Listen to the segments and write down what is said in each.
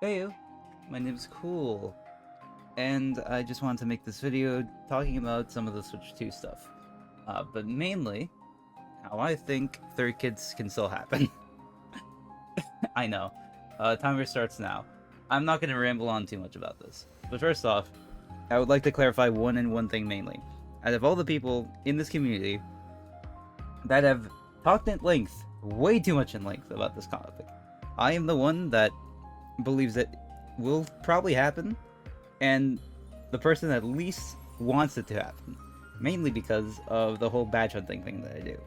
Hey, my name's Cool, and I just wanted to make this video talking about some of the Switch 2 stuff. But mainly, how I think third kids can still happen. I know. Timer starts now. I'm not going to ramble on too much about this. But first off, I would like to clarify one thing mainly. Out of all the people in this community that have talked at length, way too much in length about this topic, I am the one that believes it will probably happen, and the person that least wants it to happen, mainly because of the whole badge hunting thing that I do.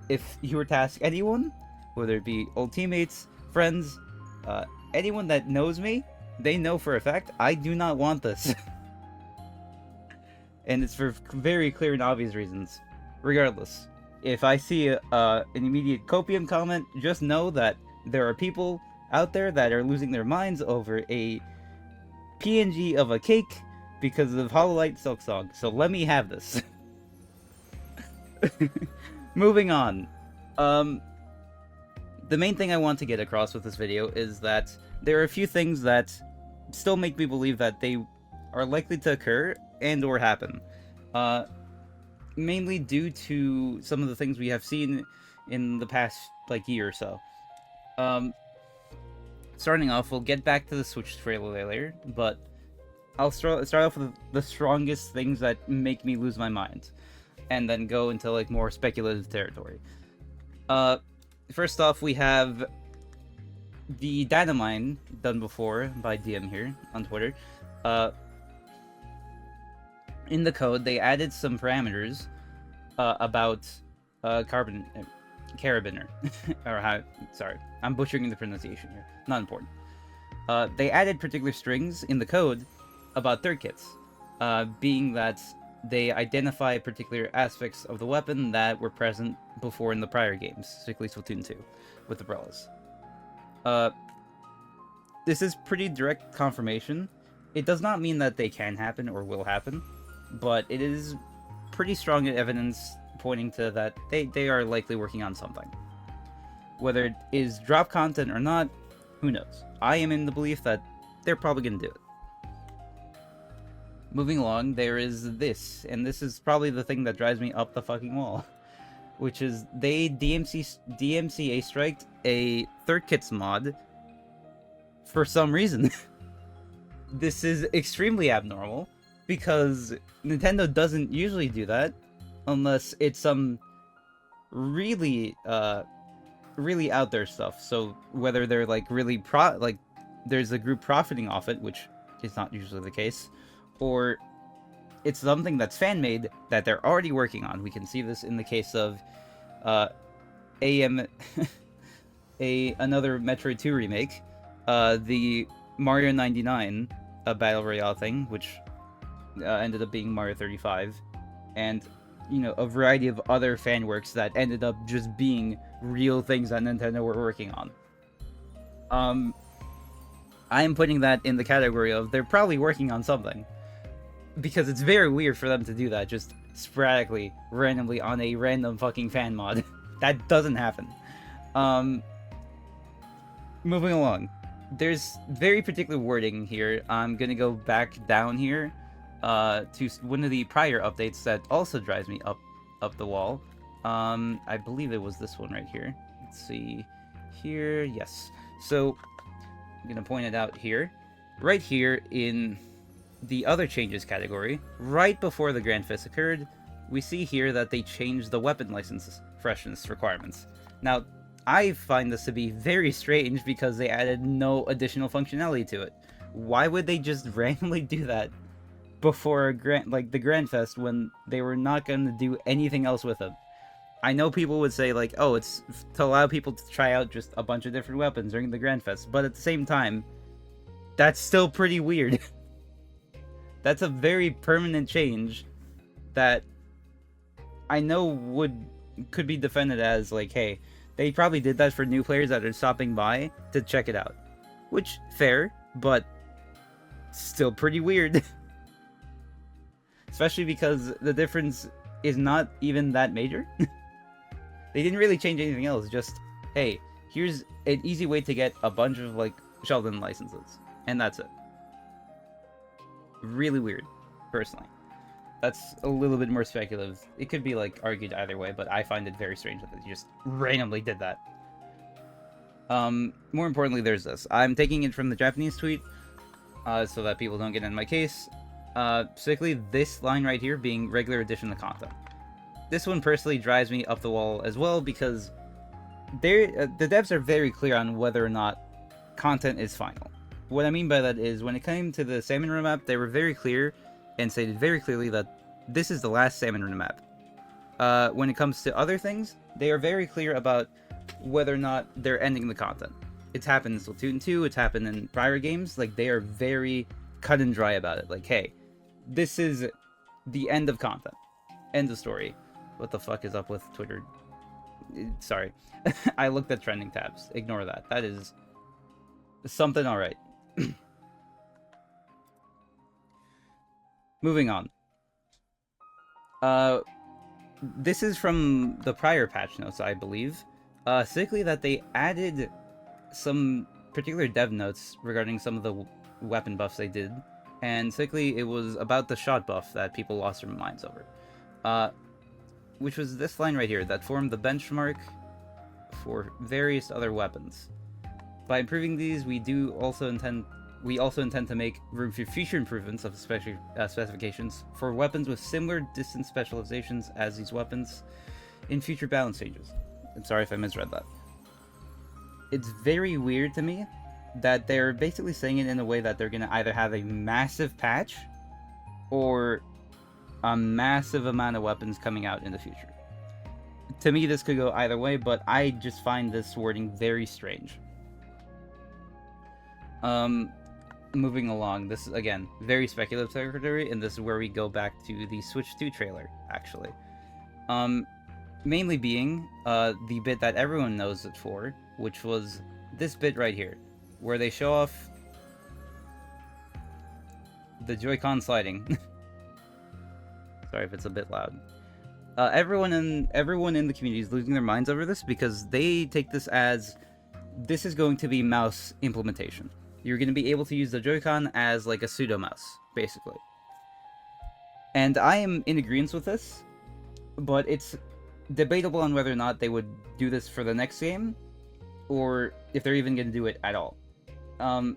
If you were to ask anyone, whether it be old teammates, friends, anyone that knows me, they know for a fact I do not want this. And it's for very clear and obvious reasons. Regardless, if I see an immediate copium comment, just know that there are people out there that are losing their minds over a PNG of a cake because of Hololight Silksong. So let me have this. Moving on. The main thing I want to get across with this video is that there are a few things that still make me believe that they are likely to occur and or happen. Mainly due to some of the things we have seen in the past year or so. Starting off, we'll get back to the Switch trailer later, but I'll start off with the strongest things that make me lose my mind, and then go into more speculative territory. First off, we have the data mine done before by DM here on Twitter. In the code, they added some parameters about carabiner, or sorry, I'm butchering the pronunciation here. Not important. They added particular strings in the code about third kits, being that they identify particular aspects of the weapon that were present before in the prior games, specifically Splatoon 2, with the umbrellas. This is pretty direct confirmation. It does not mean that they can happen or will happen, but it is pretty strong evidence pointing to that they are likely working on something. Whether it is drop content or not, who knows? I am in the belief that they're probably going to do it. Moving along, there is this, and this is probably the thing that drives me up the fucking wall, which is they DMCA striked a third kits mod for some reason. This is extremely abnormal, because Nintendo doesn't usually do that, unless it's some really out there stuff. So whether they're really there's a group profiting off it, which is not usually the case, or it's something that's fan made that they're already working on. We can see this in the case of another Metroid 2 remake, the Mario 99 Battle Royale thing, which ended up being Mario 35, and a variety of other fan works that ended up just being real things that Nintendo were working on. I am putting that in the category of they're probably working on something, because it's very weird for them to do that just sporadically, randomly on a random fucking fan mod. That doesn't happen. Moving along, there's very particular wording here. I'm gonna go back down here to one of the prior updates that also drives me up the wall. I believe it was this one right here. Let's see here. Yes. So I'm gonna point it out here, right here in the other changes category. Right before the Grand Fest occurred, we see here that they changed the weapon license freshness requirements. Now, I find this to be very strange because they added no additional functionality to it. Why would they just randomly do that before the Grand Fest when they were not going to do anything else with it? I know people would say oh, it's to allow people to try out just a bunch of different weapons during the Grand Fest, but at the same time, that's still pretty weird. That's a very permanent change that I know could be defended as hey, they probably did that for new players that are stopping by to check it out. Which, fair, but still pretty weird. Especially because the difference is not even that major. They didn't really change anything else, just, hey, here's an easy way to get a bunch of, like, Sheldon licenses. And that's it. Really weird, personally. That's a little bit more speculative. It could be, like, argued either way, but I find it very strange that they just randomly did that. More importantly, there's this. I'm taking it from the Japanese tweet, so that people don't get in my case. Specifically, this line right here being regular edition of content. This one personally drives me up the wall as well, because the devs are very clear on whether or not content is final. What I mean by that is, when it came to the Salmon Run map, they were very clear and stated very clearly that this is the last Salmon Run map. When it comes to other things, they are very clear about whether or not they're ending the content. It's happened in Splatoon 2, it's happened in prior games. Like, they are very cut and dry about it. Like, hey, this is the end of content. End of story. What the fuck is up with Twitter? Sorry. I looked at trending tabs. Ignore that. That is something alright. Moving on. This is from the prior patch notes, I believe. Specifically that they added some particular dev notes regarding some of the weapon buffs they did. And specifically, it was about the shot buff that people lost their minds over. Which was this line right here, that formed the benchmark for various other weapons. By improving these, we also intend to make room for future improvements of specifications for weapons with similar distance specializations as these weapons in future balance changes. I'm sorry if I misread that. It's very weird to me that they're basically saying it in a way that they're going to either have a massive patch or a massive amount of weapons coming out in the future. To me, this could go either way, but I just find this wording very strange. Moving along, this is, again, very speculative territory, and this is where we go back to the Switch 2 trailer, actually. Mainly being, the bit that everyone knows it for, which was this bit right here, where they show off the Joy-Con sliding. Sorry if it's a bit loud. Everyone in the community is losing their minds over this, because they take this as, this is going to be mouse implementation. You're going to be able to use the Joy-Con as like a pseudo mouse, basically. And I am in agreement with this, but it's debatable on whether or not they would do this for the next game, or if they're even going to do it at all. Right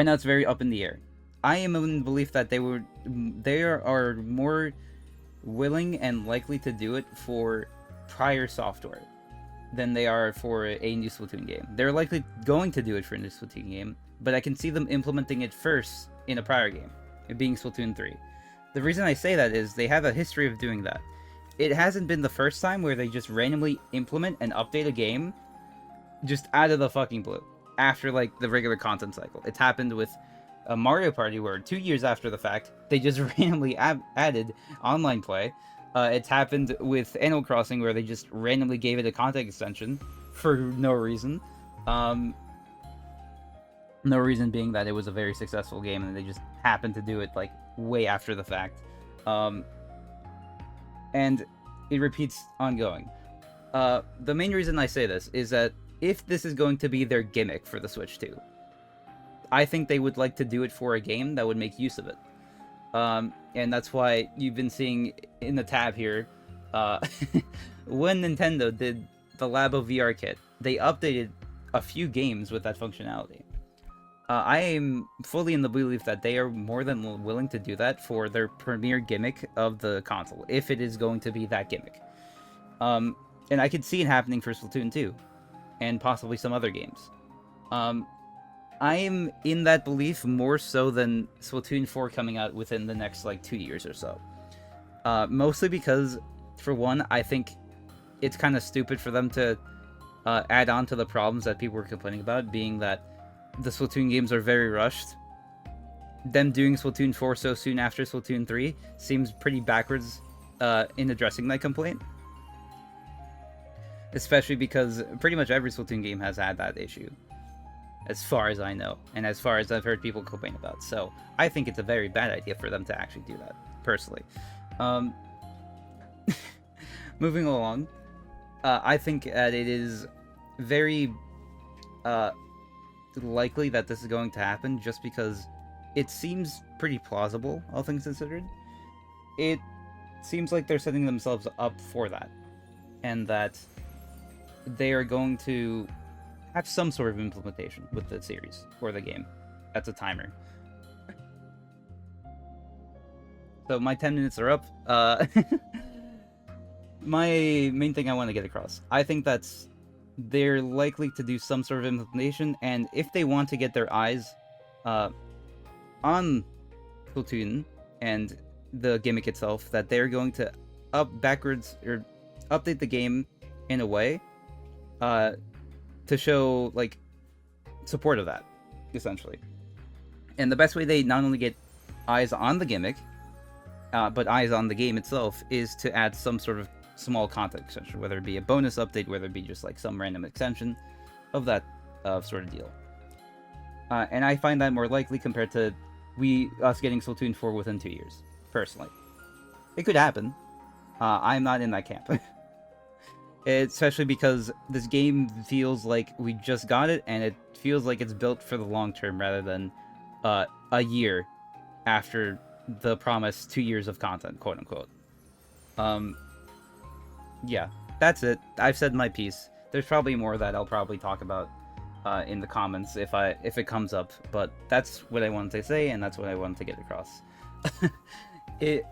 now it's very up in the air. I am in the belief that they are more willing and likely to do it for prior software than they are for a new Splatoon game. They're likely going to do it for a new Splatoon game, but I can see them implementing it first in a prior game, it being Splatoon 3. The reason I say that is they have a history of doing that. It hasn't been the first time where they just randomly implement and update a game just out of the fucking blue after, like, the regular content cycle. It's happened with a Mario Party where 2 years after the fact, they just randomly added online play. It's happened with Animal Crossing where they just randomly gave it a content extension for no reason. No reason being that it was a very successful game and they just happened to do it, like, way after the fact. And it repeats ongoing. The main reason I say this is that if this is going to be their gimmick for the Switch 2, I think they would like to do it for a game that would make use of it. And that's why you've been seeing in the tab here, when Nintendo did the Labo VR kit, they updated a few games with that functionality. I am fully in the belief that they are more than willing to do that for their premier gimmick of the console, if it is going to be that gimmick. And I could see it happening for Splatoon 2, and possibly some other games. I am in that belief more so than Splatoon 4 coming out within the next, like, 2 years or so. Mostly because, for one, I think it's kind of stupid for them to add on to the problems that people were complaining about, being that the Splatoon games are very rushed. Them doing Splatoon 4 so soon after Splatoon 3 seems pretty backwards in addressing that complaint. Especially because pretty much every Splatoon game has had that issue, as far as I know, and as far as I've heard people complain about. So I think it's a very bad idea for them to actually do that, personally. Moving along, I think that it is very likely that this is going to happen, just because it seems pretty plausible, all things considered. It seems like they're setting themselves up for that, and that they are going to have some sort of implementation with the series or the game. That's a timer. So my 10 minutes are up. My main thing I want to get across, I think that's they're likely to do some sort of implementation, and if they want to get their eyes on Splatoon and the gimmick itself, that they're going to update the game in a way to show like support of that, essentially. And the best way they not only get eyes on the gimmick, but eyes on the game itself, is to add some sort of small content extension, whether it be a bonus update, whether it be just like some random extension of that sort of deal. And I find that more likely compared to us getting Splatoon 4 within 2 years, personally. It could happen. I'm not in that camp. Especially because this game feels like we just got it, and it feels like it's built for the long term rather than a year after the promised 2 years of content, quote unquote. Yeah, that's it. I've said my piece. There's probably more that I'll probably talk about in the comments if it comes up, but that's what I wanted to say, and that's what I wanted to get across. The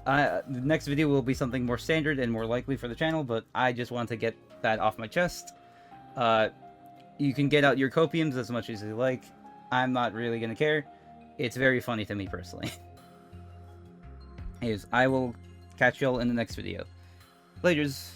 next video will be something more standard and more likely for the channel, but I just want to get that off my chest. You can get out your copiums as much as you like. I'm not really gonna care. It's very funny to me personally. Anyways, I will catch y'all in the next video. Laters.